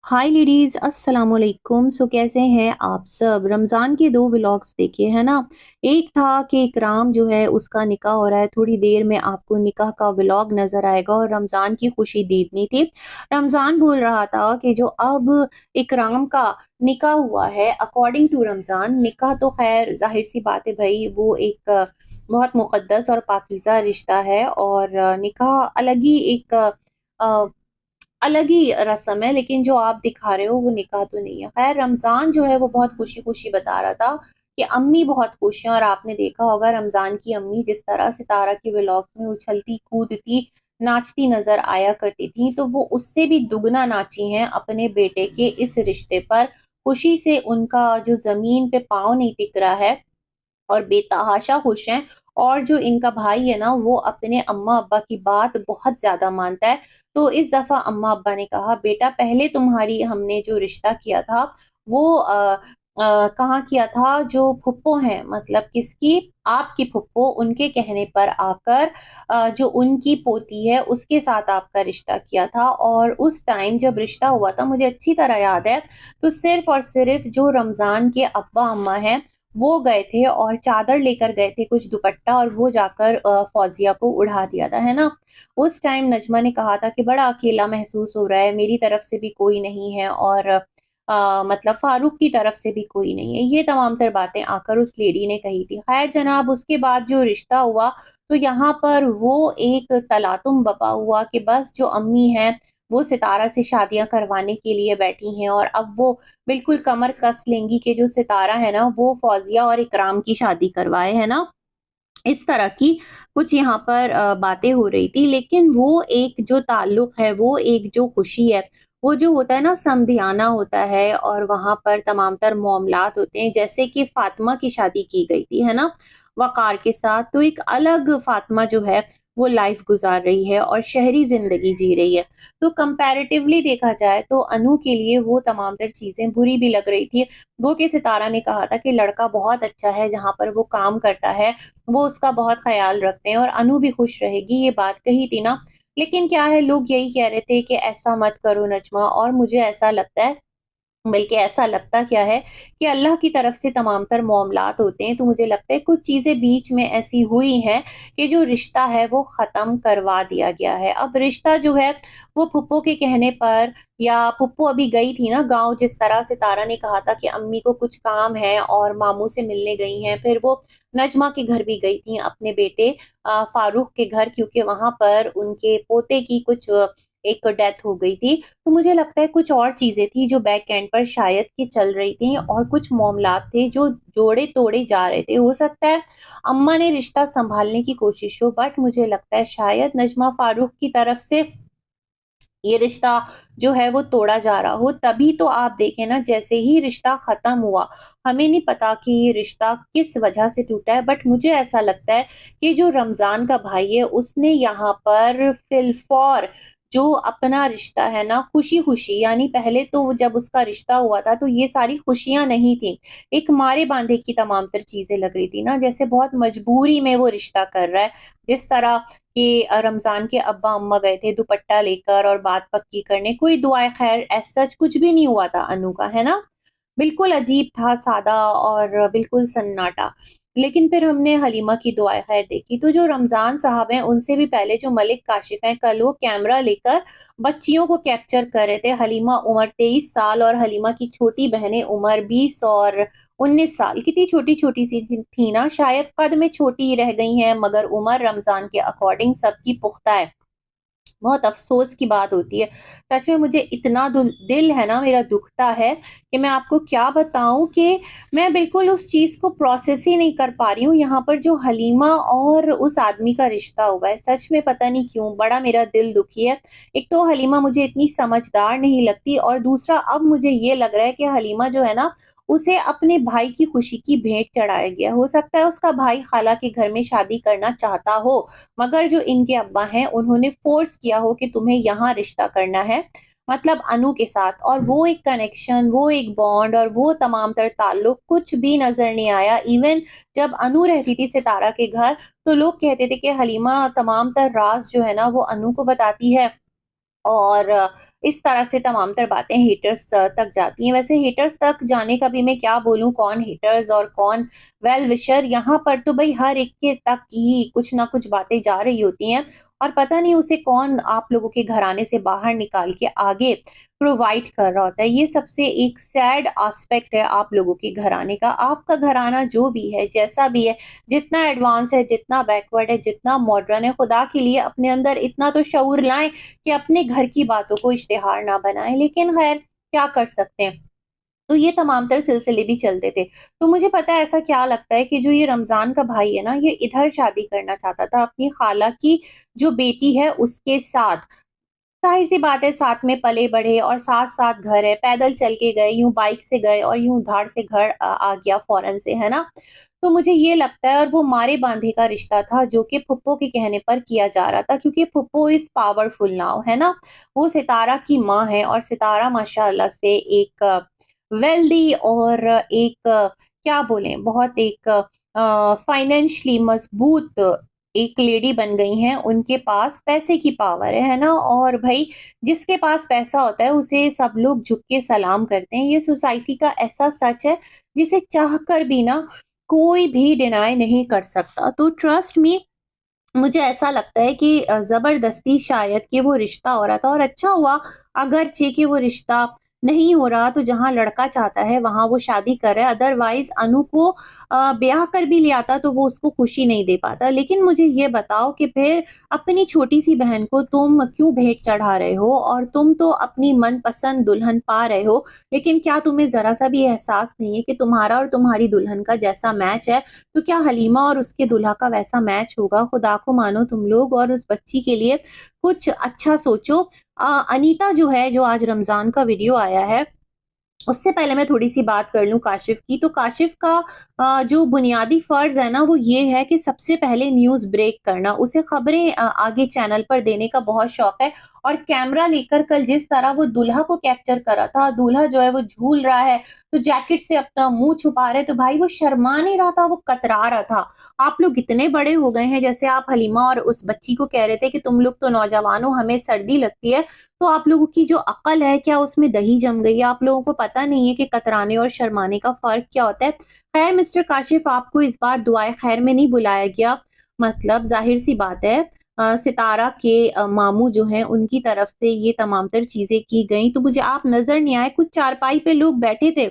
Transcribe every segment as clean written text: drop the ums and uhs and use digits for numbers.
हाय ladies, अस्सलाम वालेकुम। कैसे हैं आप सब? रमज़ान के दो व्लॉग्स देखे है ना। एक था कि इकराम जो है उसका निकाह हो रहा है, थोड़ी देर में आपको निकाह का व्लॉग नज़र आएगा और रमज़ान की खुशी दीदनी थी। रमज़ान बोल रहा था कि जो अब इकराम का निकाह हुआ है अकॉर्डिंग टू रमज़ान, निकाह तो खैर जाहिर सी बात है भाई, वो एक बहुत मुक़द्दस और पाकीज़ा रिश्ता है और निकाह अलग ही रस्म है, लेकिन जो आप दिखा रहे हो वो निकाह तो नहीं है। खैर रमज़ान जो है वो बहुत खुशी-खुशी बता रहा था कि अम्मी बहुत खुश हैं और आपने देखा होगा रमज़ान की अम्मी जिस तरह सितारा के व्लॉग्स में उछलती, कूदती, नाचती नज़र आया करती थीं, तो वो उससे भी दुगना नाची हैं अपने बेटे के इस रिश्ते पर। खुशी से उनका जो ज़मीन पे पाँव नहीं टिक रहा है और बेतहाशा खुश हैं। और जो इनका भाई है ना वो अपने अम्मा-अब्बा की बात बहुत ज़्यादा मानता है। तो इस दफ़ा अम्मा-अब्बा ने कहा, बेटा पहले तुम्हारी हमने जो रिश्ता किया था वो कहाँ किया था, जो फुप्पो हैं मतलब किसकी, आपकी फुप्पो, उनके कहने पर आकर जो उनकी पोती है उसके साथ आपका रिश्ता किया था। और उस टाइम जब रिश्ता हुआ था मुझे अच्छी तरह याद है, तो सिर्फ़ और सिर्फ़ जो रमज़ान के अब्बा-अम्मा हैं वो गए थे और चादर लेकर गए थे, कुछ दुपट्टा, और वो जाकर फौजिया को उड़ा दिया था, है ना? उस टाइम नजमा ने कहा था कि बड़ा अकेला महसूस हो रहा है, मेरी तरफ से भी कोई नहीं है और मतलब फारूक की तरफ से भी कोई नहीं है। ये तमाम तर बातें आकर उस लेडी ने कही थी। खैर जनाब उसके बाद जो रिश्ता हुआ तो यहाँ पर वो एक तलातुम बपा हुआ कि बस जो अम्मी हैं वो सितारा से शादियाँ करवाने के लिए बैठी हैं और अब वो बिल्कुल कमर कस लेंगी कि जो सितारा है ना वो फौजिया और इकराम की शादी करवाए, है ना? इस तरह की कुछ यहाँ पर बातें हो रही थी, लेकिन वो एक जो ताल्लुक है, वो एक जो खुशी है, वो जो होता है ना समधियाना होता है और वहाँ पर तमाम तर मामलात होते हैं, जैसे कि फ़ातिमा की शादी की गई थी, है ना? वक़ार के साथ, तो एक अलग फ़ातिमा जो है वो लाइफ़ गुज़ार रही है और शहरी ज़िंदगी जी रही है। तो कंपैरेटिवली देखा जाए तो अनु के लिए वो तमाम तर चीज़ें बुरी भी लग रही थी। गो के सितारा ने कहा था कि लड़का बहुत अच्छा है, जहाँ पर वो काम करता है वो उसका बहुत ख़्याल रखते हैं और अनु भी खुश रहेगी, ये बात कही थी ना। लेकिन क्या है, लोग यही कह रहे थे कि ऐसा मत करो नजमा, और मुझे ऐसा लगता है, बल्कि ऐसा लगता क्या है कि अल्लाह की तरफ से तमाम तर मामलात होते हैं, तो मुझे लगता है कुछ चीज़ें बीच में ऐसी हुई हैं कि जो रिश्ता है वो ख़त्म करवा दिया गया है। अब रिश्ता जो है वो फूफो के कहने पर, या फूफो अभी गई थी ना गाँव, जिस तरह सितारा ने कहा था कि अम्मी को कुछ काम है और मामू से मिलने गई हैं, फिर वो नजमा के घर भी गई थी अपने बेटे फारूक के घर, क्योंकि वहाँ पर उनके पोते की कुछ एक डेथ हो गई थी। तो मुझे लगता है कुछ और चीज़ें थी जो बैक एंड पर शायद कि चल रही थी और कुछ मामलात थे जो जोड़े-तोड़े जा रहे थे। हो सकता है अम्मा ने रिश्ता सँभालने की कोशिश हो, बट मुझे लगता है शायद नजमा फारूक की तरफ से ये रिश्ता जो है वो तोड़ा जा रहा हो। तभी तो आप देखें ना, जैसे ही रिश्ता खत्म हुआ, हमें नहीं पता कि ये रिश्ता किस वजह से टूटा है, बट मुझे ऐसा लगता है कि जो रमजान का भाई है उसने यहाँ पर फिलफौर जो अपना रिश्ता है ना खुशी खुशी, यानी पहले तो जब उसका रिश्ता हुआ था तो ये सारी खुशियां नहीं थी, एक मारे बांधे की तमाम तर चीजें लग रही थी ना, जैसे बहुत मजबूरी में वो रिश्ता कर रहा है। जिस तरह कि रमज़ान के अब्बा-अम्मा गए थे दुपट्टा लेकर और बात पक्की करने, कोई दुआए खैर एज़ सच कुछ भी नहीं हुआ था अनु का, है ना? बिल्कुल अजीब था, सादा और बिल्कुल सन्नाटा। लेकिन फिर हमने हलीमा की दुआए खैर देखी, तो जो रमज़ान साहब हैं, उनसे भी पहले जो मलिक काशिफ़ हैं, कल वो कैमरा लेकर बच्चियों को कैप्चर कर रहे थे। हलीमा उम्र 23 साल और हलीमा की छोटी बहनें उम्र 20 और 19 साल, कितनी छोटी-छोटी सी थी ना, शायद कद में छोटी रह गई हैं, मगर उम्र रमज़ान के अकॉर्डिंग सबकी पुख्ता है। बहुत अफ़सोस की बात होती है। सच में मुझे इतना दिल है ना मेरा दुखता है कि मैं आपको क्या बताऊँ कि मैं बिल्कुल उस चीज़ को प्रोसेस ही नहीं कर पा रही हूँ। यहाँ पर जो हलीमा और उस आदमी का रिश्ता हुआ है, सच में पता नहीं क्यों बड़ा मेरा दिल दुखी है। एक तो हलीमा मुझे इतनी समझदार नहीं लगती और दूसरा अब मुझे ये लग रहा है कि हलीमा जो है ना, उसे अपने भाई की खुशी की भेंट चढ़ाया गया। हो सकता है उसका भाई खाला के घर में शादी करना चाहता हो, मगर जो इनके अब्बा हैं उन्होंने फ़ोर्स किया हो कि तुम्हें यहाँ रिश्ता करना है, मतलब अनु के साथ, और वो एक कनेक्शन, वो एक बॉन्ड और वो तमाम तर ताल्लुक कुछ भी नज़र नहीं आया। इवन जब अनु रहती थी सितारा के घर, तो लोग कहते थे कि हलीमा तमाम तर राज़ जो है ना वो अनु को बताती है और इस तरह से तमाम तर बातें हेटर्स तक जाती हैं। वैसे हेटर्स तक जाने का भी मैं क्या बोलूँ, कौन हेटर्स और कौन वेल विशर, यहाँ पर तो भई हर एक के तक ही कुछ ना कुछ बातें जा रही होती हैं और पता नहीं उसे कौन आप लोगों के घराने से बाहर निकाल के आगे प्रोवाइड कर रहा होता है। ये सबसे एक सैड एस्पेक्ट है आप लोगों के घराने का। आपका घराना जो भी है, जैसा भी है, जितना एडवांस है, जितना बैकवर्ड है, जितना मॉडर्न है, खुदा के लिए अपने अंदर इतना तो शऊर लाएँ कि अपने घर की बातों को इश्तिहार ना बनाएँ। लेकिन ख़ैर क्या कर सकते हैं। तो ये तमाम तर सिलसिले भी चलते थे। तो मुझे पता है ऐसा क्या लगता है कि जो ये रमज़ान का भाई है ना, ये इधर शादी करना चाहता था अपनी खाला की जो बेटी है उसके साथ। ज़ाहिर-सी बात है साथ में पले-बढ़े और साथ-साथ घर है, पैदल चल के गए, यूँ बाइक से गए और यूँ धाड़ से घर आ गया फ़ौरन से, है ना? तो मुझे ये लगता है और वो मारे-बांधे का रिश्ता था जो कि फुप्पो के कहने पर किया जा रहा था क्योंकि फुप्पो इज़ पावरफुल नाउ, है ना? वो सितारा की माँ है और सितारा माशाअल्लाह से एक वेल्दी और एक क्या बोलें बहुत एक फाइनेंशियली मज़बूत एक लेडी बन गई हैं, उनके पास पैसे की पावर है ना? और भई जिसके पास पैसा होता है उसे सब लोग झुक के सलाम करते हैं। ये सोसाइटी का ऐसा सच है जिसे चाह कर भी ना कोई भी डिनाय नहीं कर सकता। तो ट्रस्ट मी, मुझे ऐसा लगता है कि ज़बरदस्ती शायद कि वो रिश्ता हो रहा था और अच्छा हुआ अगरचे कि वो रिश्ता नहीं हो रहा तो जहाँ लड़का चाहता है वहाँ वो शादी कर रहा है। अदरवाइज़ अनु को ब्याह कर भी ले आता तो वो उसको खुशी नहीं दे पाता। लेकिन मुझे ये बताओ कि फिर अपनी छोटी-सी बहन को तुम क्यों भेंट चढ़ा रहे हो? और तुम तो अपनी मनपसंद दुल्हन पा रहे हो, लेकिन क्या तुम्हें ज़रा-सा भी एहसास नहीं है कि तुम्हारा और तुम्हारी दुल्हन का जैसा मैच है तो क्या हलीमा और उसके दूल्हा का वैसा मैच होगा? खुदा को मानो तुम लोग और उस बच्ची के लिए कुछ अच्छा सोचो। अनीता जो है, जो आज रमज़ान का वीडियो आया है, उससे पहले मैं थोड़ी-सी बात कर लूँ काशिफ़ की, तो काशिफ़ का जो बुनियादी फ़र्ज़ है ना, वो ये है कि सबसे पहले न्यूज़ ब्रेक करना। उसे खबरें आगे चैनल पर देने का बहुत शौक है और कैमरा लेकर कल जिस तरह वो दूल्हा को कैप्चर करा था, दूल्हा जो है वो झूल रहा है, तो जैकेट से अपना मुँह छुपा रहा है, तो भाई वो शर्मा नहीं रहा था, वो कतरा रहा था। आप लोग इतने बड़े हो गए हैं, जैसे आप हलीमा और उस बच्ची को कह रहे थे कि तुम लोग तो नौजवान हो, हमें सर्दी लगती है, तो आप लोगों की जो अक्ल है क्या उसमें दही जम गई है? आप लोगों को पता नहीं है कि कतराने और शर्माने का फ़र्क क्या होता है? खैर मिस्टर काशिफ़, आपको इस बार दुआए खैर में नहीं बुलाया गया। मतलब ज़ाहिर-सी बात है सितारा के मामू जो हैं उनकी तरफ से ये तमाम तर चीज़ें की गई, तो मुझे आप नज़र नहीं आए। कुछ चारपाई पे लोग बैठे थे।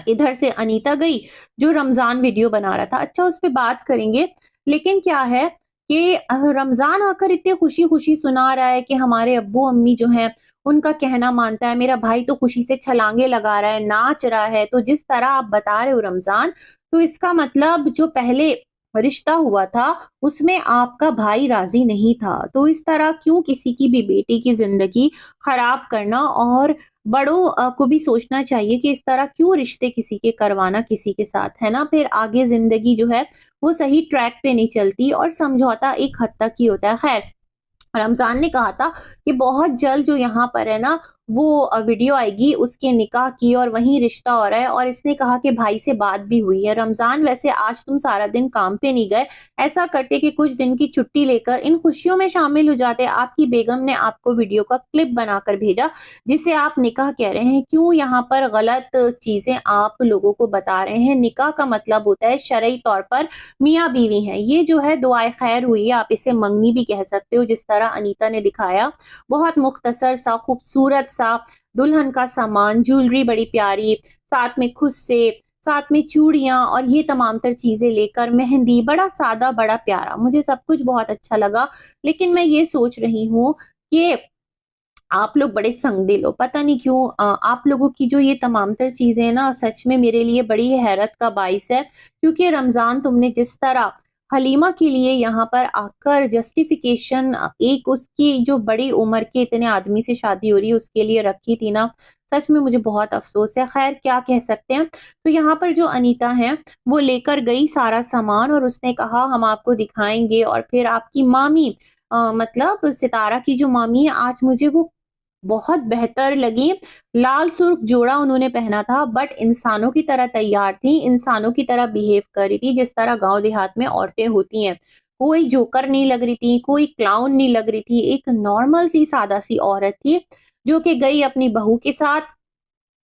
इधर से अनीता गई जो रमज़ान वीडियो बना रहा था। अच्छा, उस पे बात करेंगे। लेकिन क्या है कि रमज़ान आकर इतनी खुशी-खुशी सुना रहा है कि हमारे अब्बू-अम्मी जो हैं उनका कहना मानता है, मेरा भाई तो खुशी से छलांगे लगा रहा है, नाच रहा है। तो जिस तरह आप बता रहे हो रमज़ान, तो इसका मतलब जो पहले रिश्ता हुआ था उसमें आपका भाई राज़ी नहीं था। तो इस तरह क्यों किसी की भी बेटी की ज़िंदगी खराब करना, और बड़ों को भी सोचना चाहिए कि इस तरह क्यों रिश्ते किसी के करवाना किसी के साथ, है ना? फिर आगे ज़िंदगी जो है वो सही ट्रैक पे नहीं चलती और समझौता एक हद तक ही होता है। खैर, रमज़ान ने कहा था कि बहुत जल्द जो यहाँ पर है ना वो वीडियो आएगी उसके निकाह की और वहीं रिश्ता हो रहा है, और इसने कहा कि भाई से बात भी हुई है। रमज़ान, वैसे आज तुम सारा दिन काम पे नहीं गए, ऐसा करते कि कुछ दिन की छुट्टी लेकर इन खुशियों में शामिल हो जाते। आपकी बेगम ने आपको वीडियो का क्लिप बनाकर भेजा जिसे आप निकाह कह रहे हैं। क्यों यहाँ पर गलत चीज़ें आप लोगों को बता रहे हैं? निकाह का मतलब होता है शरई तौर पर मियाँ-बीवी हैं। ये जो है दुआए खैर हुई है, आप इसे मंगनी भी कह सकते हो, जिस तरह अनीता ने दिखाया। बहुत मुख्तसर सा, खूबसूरत सा दुल्हन का सामान, ज्वेलरी बड़ी प्यारी, साथ में खुस्से, साथ में चूड़ियाँ और ये तमाम तर चीज़ें लेकर, मेहंदी, बड़ा सादा, बड़ा प्यारा। मुझे सब कुछ बहुत अच्छा लगा। लेकिन मैं ये सोच रही हूँ कि आप लोग बड़े संगदिल हो। पता नहीं क्यों आप लोगों की जो ये तमाम तर चीज़ें हैं ना, सच में मेरे लिए बड़ी हैरत का बाइस है। क्योंकि रमज़ान तुमने जिस तरह हलीमा के लिए यहाँ पर आकर जस्टिफ़िकेशन एक उसकी जो बड़ी उम्र के इतने आदमी से शादी हो रही है उसके लिए रखी थी ना, सच में मुझे बहुत अफ़सोस है। ख़ैर क्या कह सकते हैं। तो यहाँ पर जो अनीता हैं वो लेकर गई सारा सामान और उसने कहा हम आपको दिखाएँगे, और फिर आपकी मामी मतलब सितारा की जो मामी है, आज मुझे वो बहुत बेहतर लगी। लाल सुर्ख जोड़ा उन्होंने पहना था बट इंसानों की तरह तैयार थी, इंसानों की तरह बिहेव कर रही थी जिस तरह गाँव देहात में औरतें होती हैं। कोई जोकर नहीं लग रही थी, कोई क्लाउन नहीं लग रही थी, एक नॉर्मल सी सादा सी औरत थी। जो कि गई अपनी बहू के साथ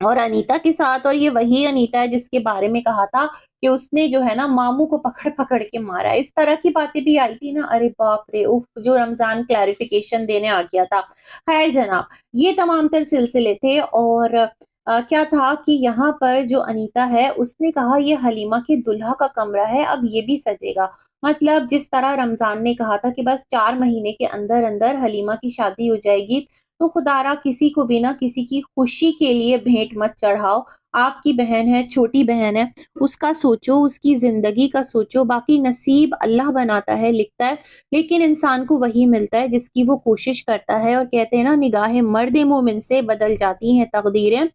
और अनीता के साथ, और ये वही अनीता है जिसके बारे में कहा था कि उसने जो है ना मामू को पकड़-पकड़ के मारा है। इस तरह की बातें भी आई थी ना, अरे बाप रे! उफ़! जो रमज़ान क्लैरिफ़िकेशन देने आ गया था। ख़ैर जनाब, ये तमाम तर सिलसिले थे, और क्या था कि यहाँ पर जो अनीता है उसने कहा ये हलीमा के दूल्हा का कमरा है, अब ये भी सजेगा। मतलब जिस तरह रमज़ान ने कहा था कि बस 4 महीने के अंदर-अंदर हलीमा की शादी हो जाएगी, तो खुदारा किसी को भी ना किसी की खुशी के लिए भेंट मत चढ़ाओ। आपकी बहन है, छोटी बहन है, उसका सोचो, उसकी ज़िंदगी का सोचो, बाकी नसीब अल्लाह बनाता है, लिखता है, लेकिन इंसान को वही मिलता है जिसकी वो कोशिश करता है, और कहते हैं ना निगाहे मर्द मोमिन से बदल जाती हैं तकदीरें।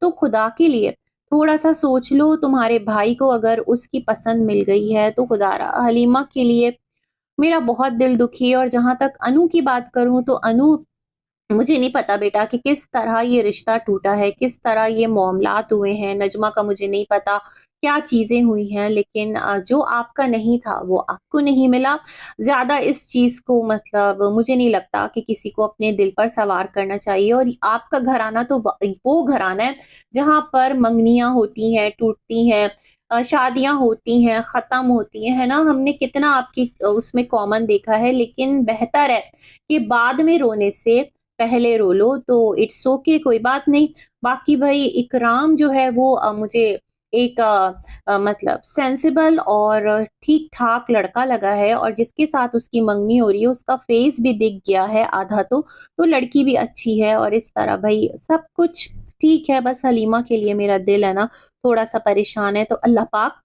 तो खुदा के लिए थोड़ा-सा सोच लो, तुम्हारे भाई को अगर उसकी पसंद मिल गई है, तो खुदारा हलीमा के लिए मेरा बहुत दिल दुखी है। और जहाँ तक अनु की बात करूँ, तो अनु, मुझे नहीं पता बेटा कि किस तरह ये रिश्ता टूटा है, किस तरह ये मामलात हुए हैं, नजमा का मुझे नहीं पता क्या चीज़ें हुई हैं, लेकिन जो आपका नहीं था वो आपको नहीं मिला। ज़्यादा इस चीज़ को मतलब मुझे नहीं लगता कि किसी को अपने दिल पर सवार करना चाहिए। और आपका घराना तो वो घराना है जहाँ पर मंगनियाँ होती हैं, टूटती हैं, शादियाँ होती हैं, ख़त्म होती हैं, है ना? हमने कितना आपकी उसमें कॉमन देखा है, लेकिन बेहतर है कि बाद में रोने से पहले रो लो, तो इट्स ओके, कोई बात नहीं। बाकी भई इकराम जो है वो मुझे एक मतलब सेंसिबल और ठीक-ठाक लड़का लगा है, और जिसके साथ उसकी मंगनी हो रही है उसका फेस भी दिख गया है आधा तो लड़की भी अच्छी है, और इस तरह भई सब कुछ ठीक है। बस हलीमा के लिए मेरा दिल है ना थोड़ा-सा परेशान है, तो अल्लाह पाक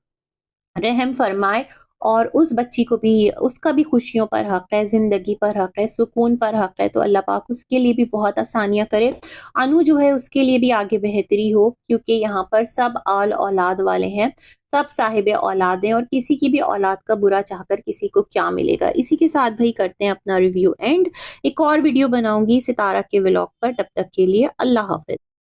रहम फरमाए, और उस बच्ची को भी, उसका भी खुशियों पर हक है, ज़िंदगी पर हक है, सुकून पर हक है, तो अल्लाह पाक उसके लिए भी बहुत आसानियाँ करे। अनु जो है उसके लिए भी आगे बेहतरी हो, क्योंकि यहाँ पर सब आल औलाद वाले हैं, सब साहिब औलाद हैं, और किसी की भी औलाद का बुरा चाहकर किसी को क्या मिलेगा। इसी के साथ भई करते हैं अपना रिव्यू एंड। एक और वीडियो बनाऊँगी सितारा के व्लॉग पर, तब तक के लिए अल्लाह हाफ़िज़।